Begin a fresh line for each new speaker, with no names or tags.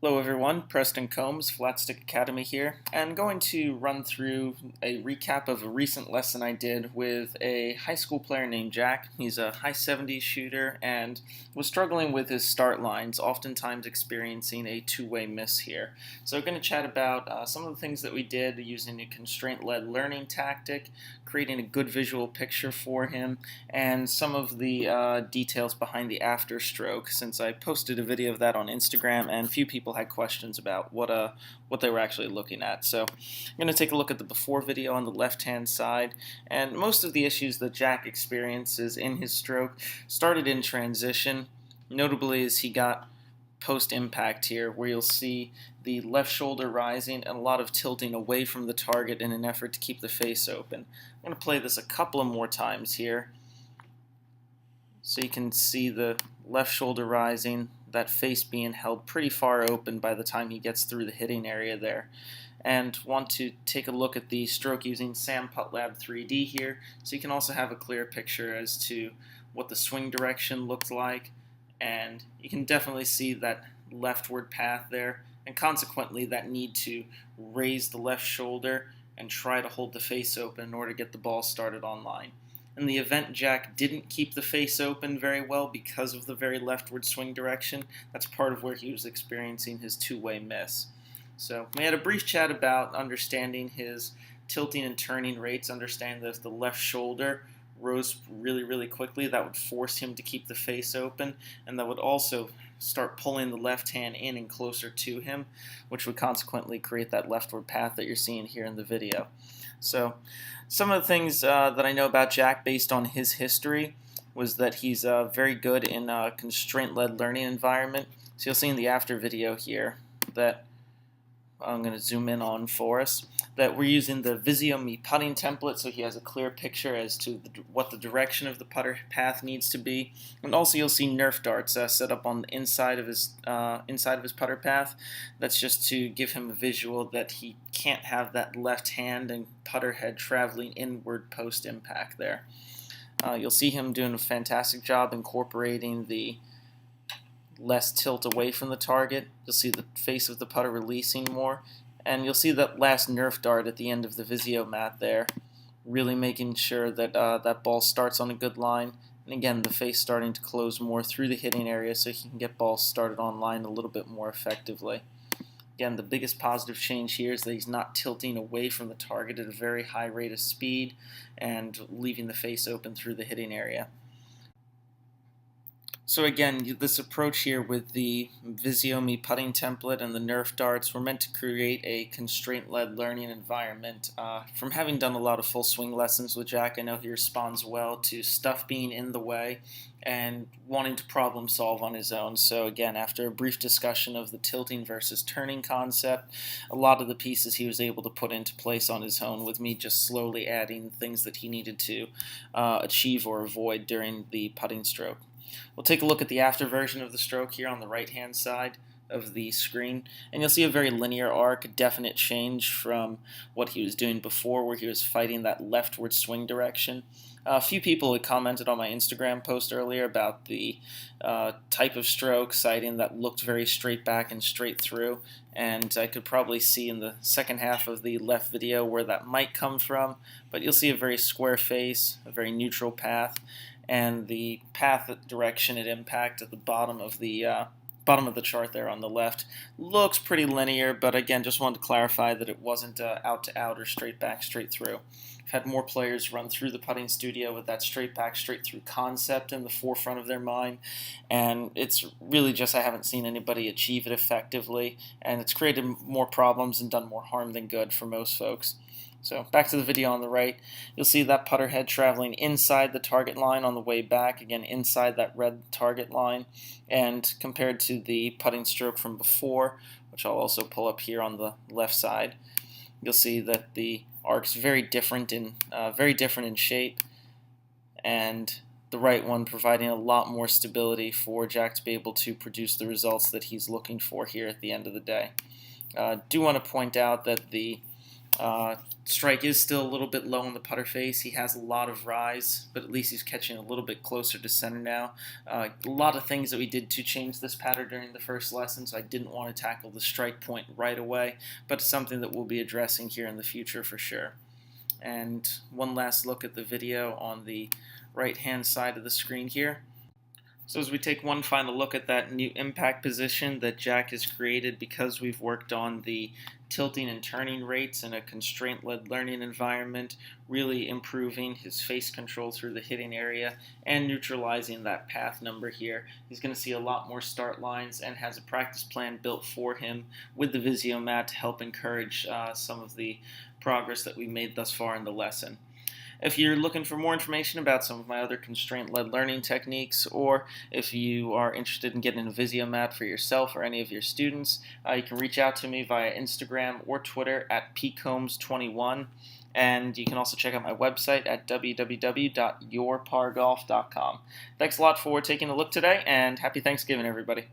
Hello everyone, Preston Combs, Flatstick Academy here, and going to run through a recap of a recent lesson I did with a high school player named Jack. He's a high 70s shooter and was struggling with his start lines, oftentimes experiencing a two-way miss here. So we're going to chat about some of the things that we did using a constraint-led learning tactic, creating a good visual picture for him, and some of the details behind the after stroke, since I posted a video of that on Instagram and few people had questions about what they were actually looking at. So I'm going to take a look at the before video on the left-hand side, and most of the issues that Jack experiences in his stroke started in transition, notably as he got post-impact here, where you'll see the left shoulder rising and a lot of tilting away from the target in an effort to keep the face open. I'm going to play this a couple of more times here so you can see the left shoulder rising, that face being held pretty far open by the time he gets through the hitting area there. And want to take a look at the stroke using Sam Putlab 3D here, so you can also have a clear picture as to what the swing direction looked like, and you can definitely see that leftward path there, and consequently that need to raise the left shoulder and try to hold the face open in order to get the ball started online. In the event Jack didn't keep the face open very well because of the very leftward swing direction, that's part of where he was experiencing his two-way miss. So we had a brief chat about understanding his tilting and turning rates, understanding that if the left shoulder rose really quickly, that would force him to keep the face open, and that would also start pulling the left hand in and closer to him, which would consequently create that leftward path that you're seeing here in the video. So some of the things that I know about Jack based on his history was that he's very good in a constraint-led learning environment. So you'll see in the after video here that I'm going to zoom in on for us, that we're using the Visio-Me putting template, so he has a clear picture as to what the direction of the putter path needs to be. And also you'll see Nerf darts set up on the inside of his putter path. That's just to give him a visual that he can't have that left hand and putter head traveling inward post impact there. You'll see him doing a fantastic job incorporating the less tilt away from the target. You'll see the face of the putter releasing more, and you'll see that last Nerf dart at the end of the Visio mat there, really making sure that that ball starts on a good line, and again the face starting to close more through the hitting area so he can get balls started on line a little bit more effectively. Again, the biggest positive change here is that he's not tilting away from the target at a very high rate of speed and leaving the face open through the hitting area. So again, this approach here with the Visio-Me putting template and the Nerf darts were meant to create a constraint-led learning environment. From having done a lot of full swing lessons with Jack, I know he responds well to stuff being in the way and wanting to problem solve on his own. So again, after a brief discussion of the tilting versus turning concept, a lot of the pieces he was able to put into place on his own, with me just slowly adding things that he needed to achieve or avoid during the putting stroke. We'll take a look at the after version of the stroke here on the right-hand side of the screen, and you'll see a very linear arc, a definite change from what he was doing before, where he was fighting that leftward swing direction. A few people had commented on my Instagram post earlier about the type of stroke, citing that looked very straight back and straight through, and I could probably see in the second half of the left video where that might come from, but you'll see a very square face, a very neutral path, and the path direction at impact at the bottom of the chart there on the left looks pretty linear, but again, just wanted to clarify that it wasn't out to out or straight back, straight through. I've had more players run through the putting studio with that straight back, straight through concept in the forefront of their mind, and it's really just I haven't seen anybody achieve it effectively, and it's created more problems and done more harm than good for most folks. So back to the video on the right, you'll see that putter head traveling inside the target line on the way back, again inside that red target line, and compared to the putting stroke from before, which I'll also pull up here on the left side, you'll see that the arc's very different in shape, and the right one providing a lot more stability for Jack to be able to produce the results that he's looking for here at the end of the day. Do want to point out that the Strike is still a little bit low in the putter face. He has a lot of rise, but at least he's catching a little bit closer to center now. A lot of things that we did to change this pattern during the first lesson, so I didn't want to tackle the strike point right away, but it's something that we'll be addressing here in the future for sure. And one last look at the video on the right-hand side of the screen here. So as we take one final look at that new impact position that Jack has created because we've worked on the tilting and turning rates in a constraint-led learning environment, really improving his face control through the hitting area and neutralizing that path number here. He's going to see a lot more start lines and has a practice plan built for him with the VisioMat to help encourage some of the progress that we made thus far in the lesson. If you're looking for more information about some of my other constraint-led learning techniques, or if you are interested in getting a VisioMat for yourself or any of your students, you can reach out to me via Instagram or Twitter at pcombs21, and you can also check out my website at www.yourpargolf.com. Thanks a lot for taking a look today, and happy Thanksgiving, everybody.